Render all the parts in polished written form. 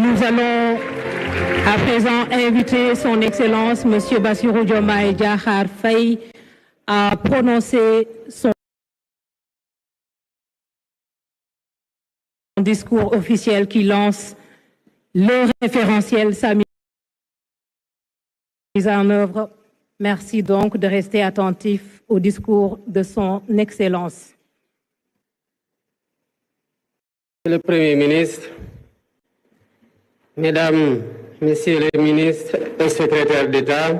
Nous allons à présent inviter son Excellence, M. Bassirou Diomaye Diakhar Faye, à prononcer son discours officiel qui lance le référentiel sa mise en œuvre. Merci donc de rester attentif au discours de son Excellence. Monsieur le Premier ministre, Mesdames, Messieurs les ministres et secrétaires d'État,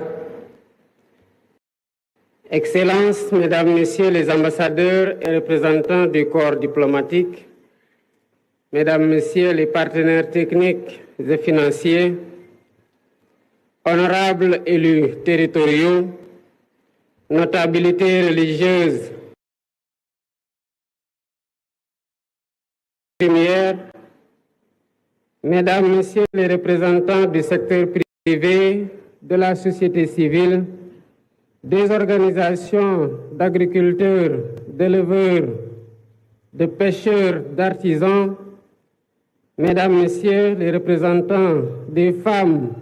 Excellences, Mesdames, Messieurs les ambassadeurs et représentants du corps diplomatique, Mesdames, Messieurs les partenaires techniques et financiers, honorables élus territoriaux, notabilités religieuses, premières, Mesdames, Messieurs les représentants du secteur privé, de la société civile, des organisations d'agriculteurs, d'éleveurs, de pêcheurs, d'artisans, Mesdames, Messieurs les représentants des femmes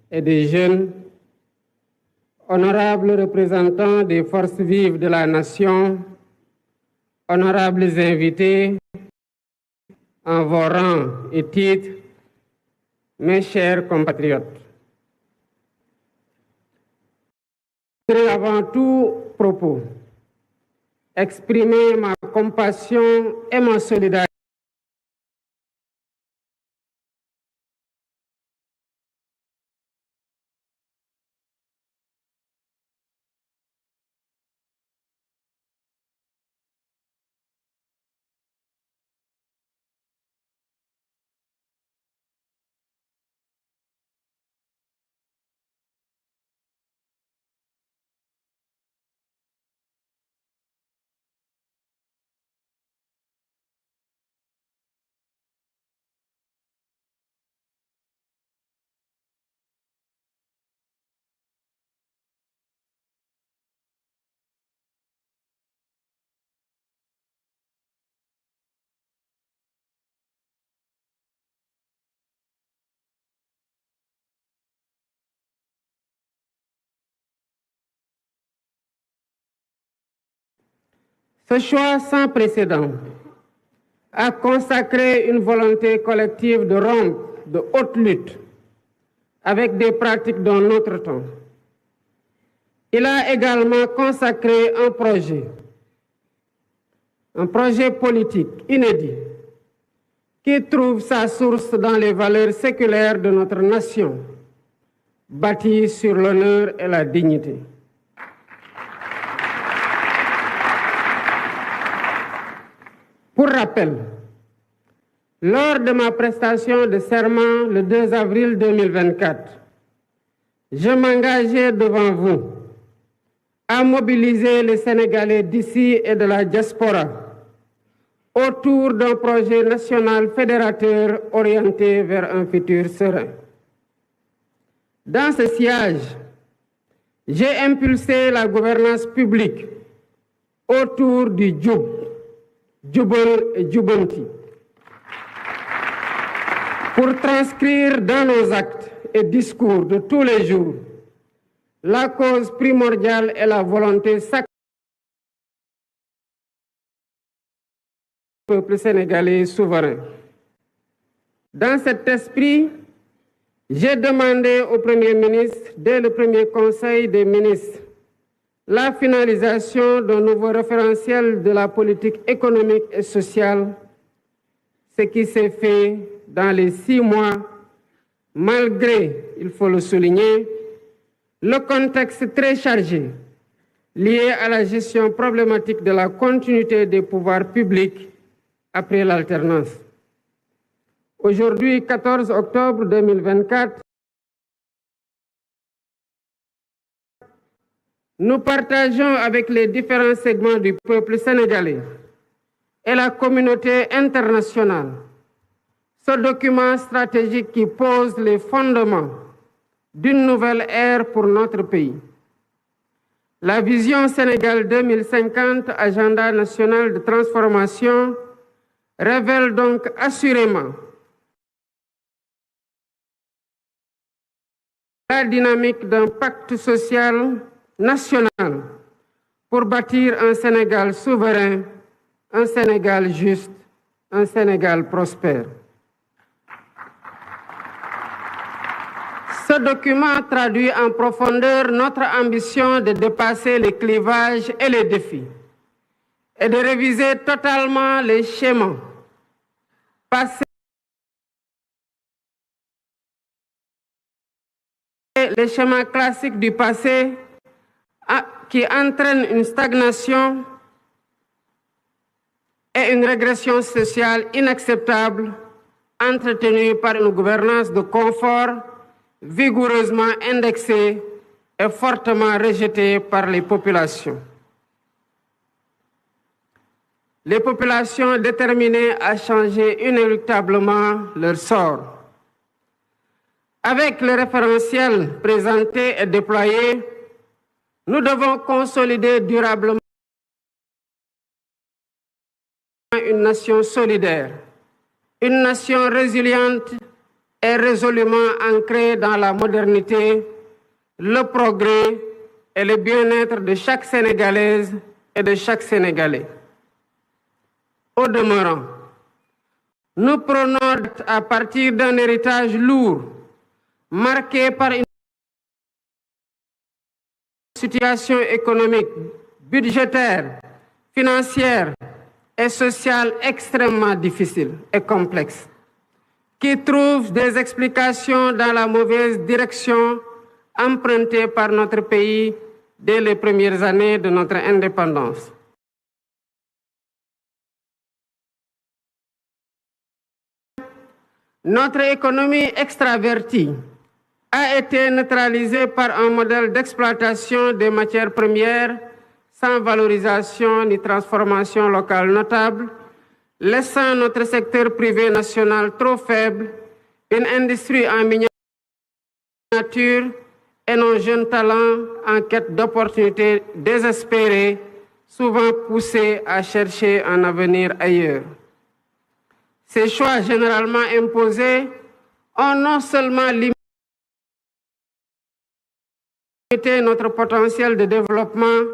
et des jeunes, honorables représentants des forces vives de la nation, honorables invités, en vos rangs et titres, mes chers compatriotes. Je voudrais avant tout propos exprimer ma compassion et ma solidarité Ce choix sans précédent a consacré une volonté collective de rompre de haute lutte avec des pratiques d'un autre temps. Il a également consacré un projet politique inédit qui trouve sa source dans les valeurs séculaires de notre nation, bâties sur l'honneur et la dignité. Pour rappel, lors de ma prestation de serment le 2 avril 2024, je m'engageais devant vous à mobiliser les Sénégalais d'ici et de la diaspora autour d'un projet national fédérateur orienté vers un futur serein. Dans ce sillage, j'ai impulsé la gouvernance publique autour du Djoub, Djoubal et Djoubanti, pour transcrire dans nos actes et discours de tous les jours la cause primordiale et la volonté sacrée du peuple sénégalais souverain. Dans cet esprit, j'ai demandé au Premier ministre, dès le premier Conseil des ministres, la finalisation d'un nouveau référentiel de la politique économique et sociale, ce qui s'est fait dans les 6 mois, malgré, il faut le souligner, le contexte très chargé lié à la gestion problématique de la continuité des pouvoirs publics après l'alternance. Aujourd'hui, 14 octobre 2024, nous partageons avec les différents segments du peuple sénégalais et la communauté internationale ce document stratégique qui pose les fondements d'une nouvelle ère pour notre pays. La vision Sénégal 2050, agenda national de transformation, révèle donc assurément la dynamique d'un pacte social national pour bâtir un Sénégal souverain, un Sénégal juste, un Sénégal prospère. Ce document traduit en profondeur notre ambition de dépasser les clivages et les défis et de réviser totalement les schémas passés, les schémas classiques du passé qui entraînent une stagnation et une régression sociale inacceptable, entretenue par une gouvernance de confort vigoureusement indexée et fortement rejetée par les populations. Les populations déterminées à changer inéluctablement leur sort. Avec le référentiel présenté et déployé, nous devons consolider durablement une nation solidaire, une nation résiliente et résolument ancrée dans la modernité, le progrès et le bien-être de chaque Sénégalaise et de chaque Sénégalais. Au demeurant, nous prenons à partir d'un héritage lourd, marqué par une situation économique, budgétaire, financière et sociale extrêmement difficile et complexe, qui trouve des explications dans la mauvaise direction empruntée par notre pays dès les premières années de notre indépendance. Notre économie extravertie a été neutralisée par un modèle d'exploitation des matières premières sans valorisation ni transformation locale notable, laissant notre secteur privé national trop faible, une industrie en miniature et nos jeunes talents en quête d'opportunités désespérées, souvent poussés à chercher un avenir ailleurs. Ces choix généralement imposés ont non seulement limité notre potentiel de développement,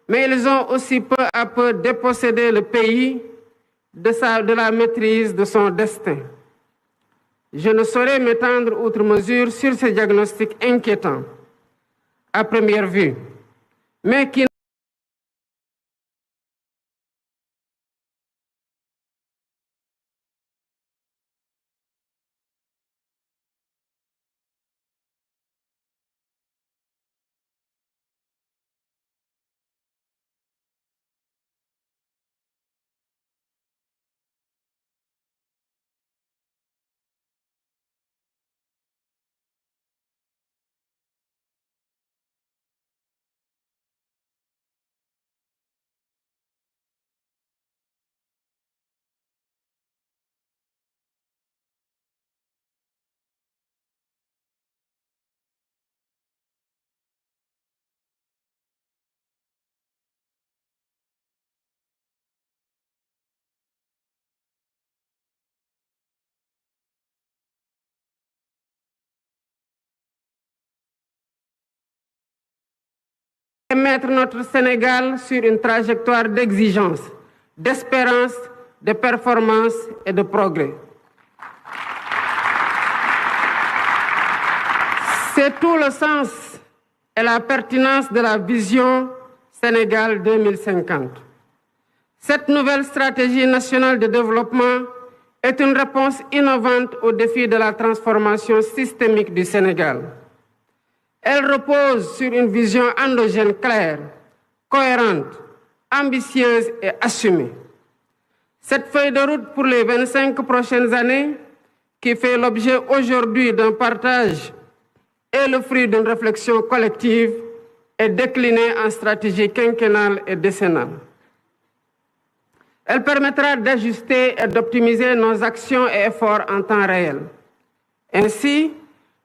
mais ils ont aussi peu à peu dépossédé le pays de la maîtrise de son destin. Je ne saurais m'étendre outre mesure sur ces diagnostics inquiétants à première vue, mais qui mettre notre Sénégal sur une trajectoire d'exigence, d'espérance, de performance et de progrès. C'est tout le sens et la pertinence de la vision Sénégal 2050. Cette nouvelle stratégie nationale de développement est une réponse innovante au défi de la transformation systémique du Sénégal. Elle repose sur une vision endogène claire, cohérente, ambitieuse et assumée. Cette feuille de route pour les 25 prochaines années, qui fait l'objet aujourd'hui d'un partage et le fruit d'une réflexion collective, est déclinée en stratégie quinquennale et décennale. Elle permettra d'ajuster et d'optimiser nos actions et efforts en temps réel. Ainsi,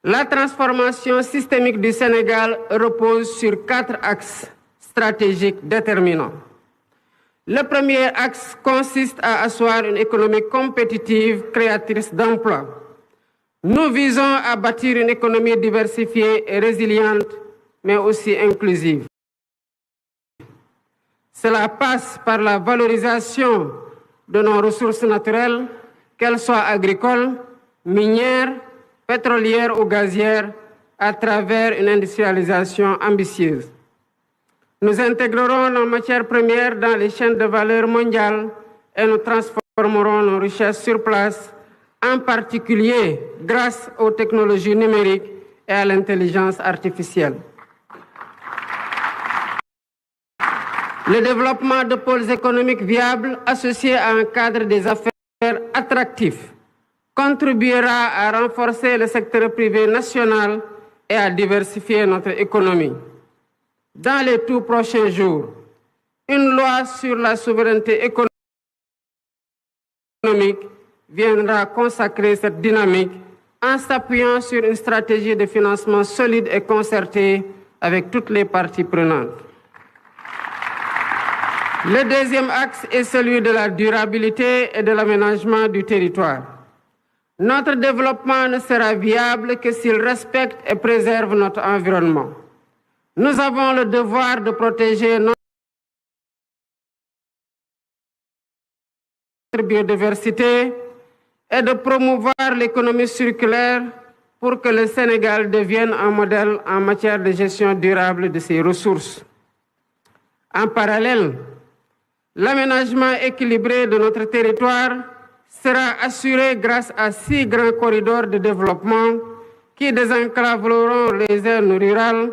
la transformation systémique du Sénégal repose sur 4 axes stratégiques déterminants. Le premier axe consiste à asseoir une économie compétitive, créatrice d'emplois, Nous visons à bâtir une économie diversifiée et résiliente, mais aussi inclusive. Cela passe par la valorisation de nos ressources naturelles, qu'elles soient agricoles, minières, pétrolières ou gazières, à travers une industrialisation ambitieuse. Nous intégrerons nos matières premières dans les chaînes de valeur mondiales et nous transformerons nos richesses sur place, en particulier grâce aux technologies numériques et à l'intelligence artificielle. Le développement de pôles économiques viables associés à un cadre des affaires attractif contribuera à renforcer le secteur privé national et à diversifier notre économie. Dans les tout prochains jours, une loi sur la souveraineté économique viendra consacrer cette dynamique en s'appuyant sur une stratégie de financement solide et concertée avec toutes les parties prenantes. Le deuxième axe est celui de la durabilité et de l'aménagement du territoire. Notre développement ne sera viable que s'il respecte et préserve notre environnement. Nous avons le devoir de protéger notre biodiversité et de promouvoir l'économie circulaire pour que le Sénégal devienne un modèle en matière de gestion durable de ses ressources. En parallèle, l'aménagement équilibré de notre territoire sera assuré grâce à 6 grands corridors de développement qui désenclaveront les zones rurales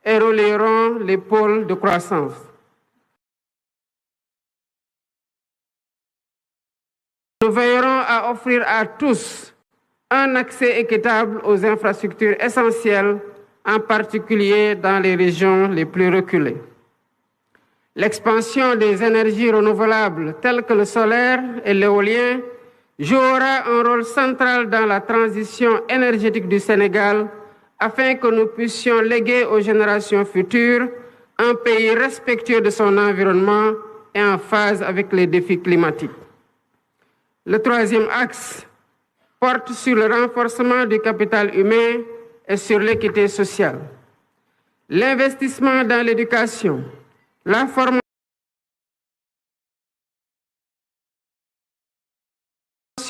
et relieront les pôles de croissance. Nous veillerons à offrir à tous un accès équitable aux infrastructures essentielles, en particulier dans les régions les plus reculées. L'expansion des énergies renouvelables telles que le solaire et l'éolien jouera un rôle central dans la transition énergétique du Sénégal afin que nous puissions léguer aux générations futures un pays respectueux de son environnement et en phase avec les défis climatiques. Le troisième axe porte sur le renforcement du capital humain et sur l'équité sociale. L'investissement dans l'éducation, la formation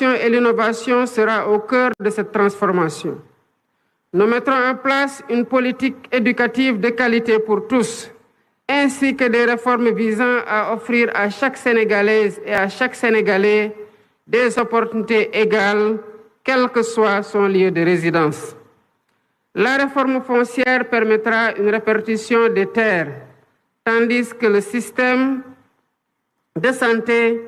et l'innovation sera au cœur de cette transformation. Nous mettrons en place une politique éducative de qualité pour tous, ainsi que des réformes visant à offrir à chaque Sénégalaise et à chaque Sénégalais des opportunités égales, quel que soit son lieu de résidence. La réforme foncière permettra une répartition des terres, tandis que le système de santé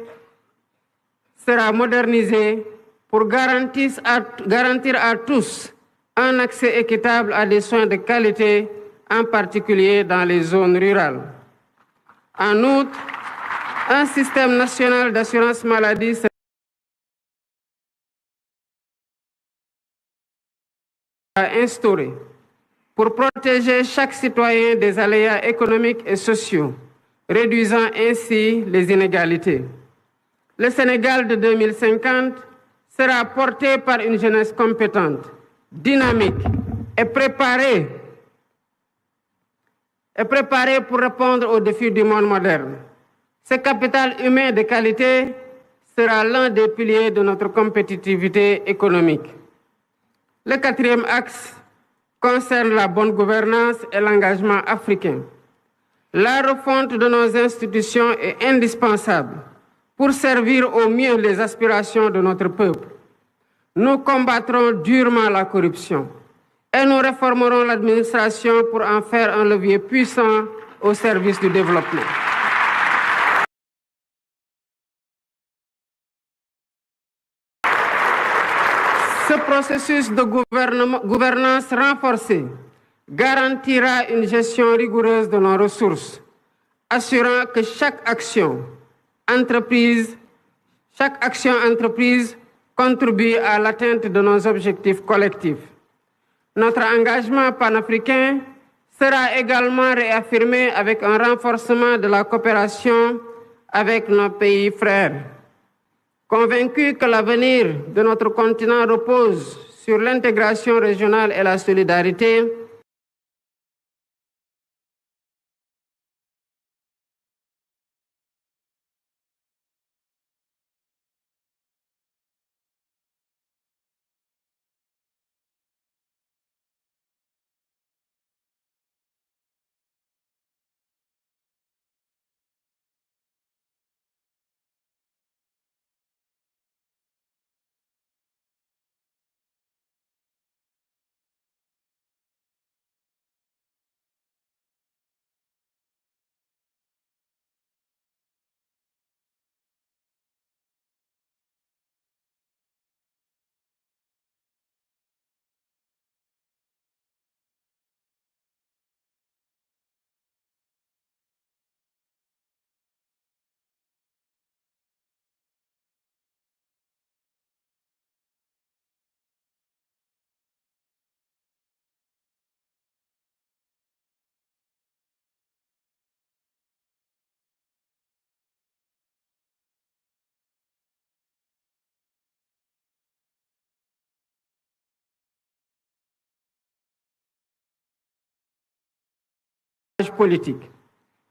sera modernisé pour garantir à tous un accès équitable à des soins de qualité, en particulier dans les zones rurales. En outre, un système national d'assurance maladie sera instauré pour protéger chaque citoyen des aléas économiques et sociaux, réduisant ainsi les inégalités. Le Sénégal de 2050 sera porté par une jeunesse compétente, dynamique et préparée pour répondre aux défis du monde moderne. Ce capital humain de qualité sera l'un des piliers de notre compétitivité économique. Le quatrième axe concerne la bonne gouvernance et l'engagement africain. La refonte de nos institutions est indispensable pour servir au mieux les aspirations de notre peuple. Nous combattrons durement la corruption et nous réformerons l'administration pour en faire un levier puissant au service du développement. Ce processus de gouvernance renforcée garantira une gestion rigoureuse de nos ressources, assurant que chaque action entreprise contribue à l'atteinte de nos objectifs collectifs. Notre engagement panafricain sera également réaffirmé avec un renforcement de la coopération avec nos pays frères. Convaincus que l'avenir de notre continent repose sur l'intégration régionale et la solidarité, politique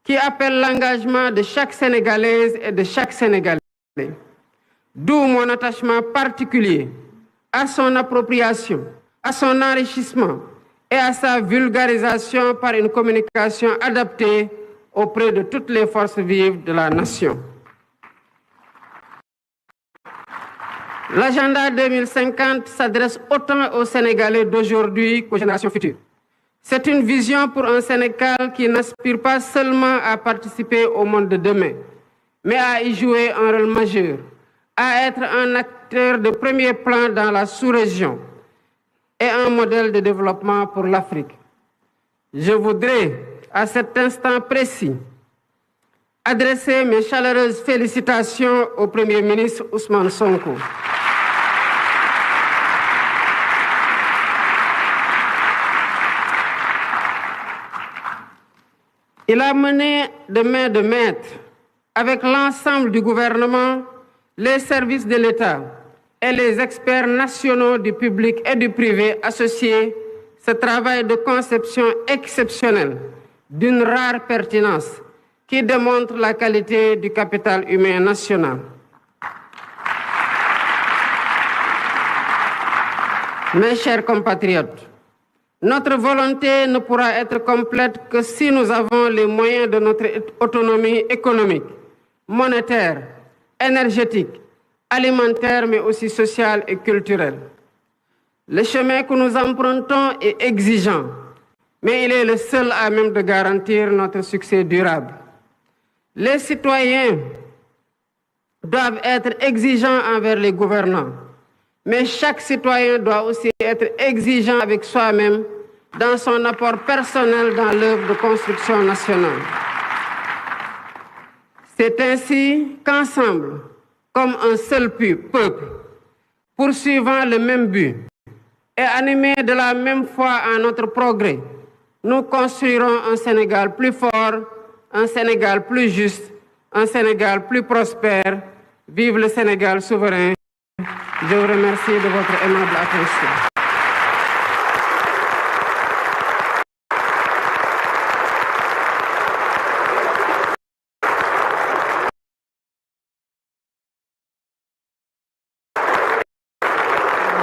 qui appelle l'engagement de chaque Sénégalaise et de chaque Sénégalais. D'où mon attachement particulier à son appropriation, à son enrichissement et à sa vulgarisation par une communication adaptée auprès de toutes les forces vives de la nation. L'agenda 2050 s'adresse autant aux Sénégalais d'aujourd'hui qu'aux générations futures. C'est une vision pour un Sénégal qui n'aspire pas seulement à participer au monde de demain, mais à y jouer un rôle majeur, à être un acteur de premier plan dans la sous-région et un modèle de développement pour l'Afrique. Je voudrais, à cet instant précis, adresser mes chaleureuses félicitations au Premier ministre Ousmane Sonko. Il a mené de main de maître avec l'ensemble du gouvernement, les services de l'État et les experts nationaux du public et du privé associés ce travail de conception exceptionnel d'une rare pertinence qui démontre la qualité du capital humain national. Mes chers compatriotes, notre volonté ne pourra être complète que si nous avons les moyens de notre autonomie économique, monétaire, énergétique, alimentaire, mais aussi sociale et culturelle. Le chemin que nous empruntons est exigeant, mais il est le seul à même de garantir notre succès durable. Les citoyens doivent être exigeants envers les gouvernants, mais chaque citoyen doit aussi être exigeant avec soi-même dans son apport personnel dans l'œuvre de construction nationale. C'est ainsi qu'ensemble, comme un seul peuple, poursuivant le même but et animés de la même foi en notre progrès, nous construirons un Sénégal plus fort, un Sénégal plus juste, un Sénégal plus prospère. Vive le Sénégal souverain. Je vous remercie de votre aimable attention.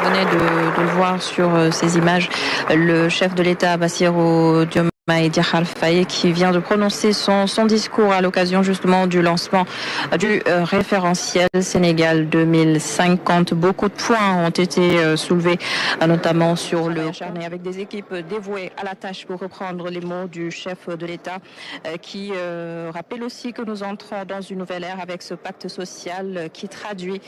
Vous venez de le voir sur ces images, le chef de l'État, Bassirou Diomaye Diakhar Faye, qui vient de prononcer son discours à l'occasion justement du lancement du référentiel Sénégal 2050. Beaucoup de points ont été soulevés, notamment sur le charnet, avec des équipes dévouées à la tâche, pour reprendre les mots du chef de l'État, qui rappelle aussi que nous entrons dans une nouvelle ère avec ce pacte social qui traduit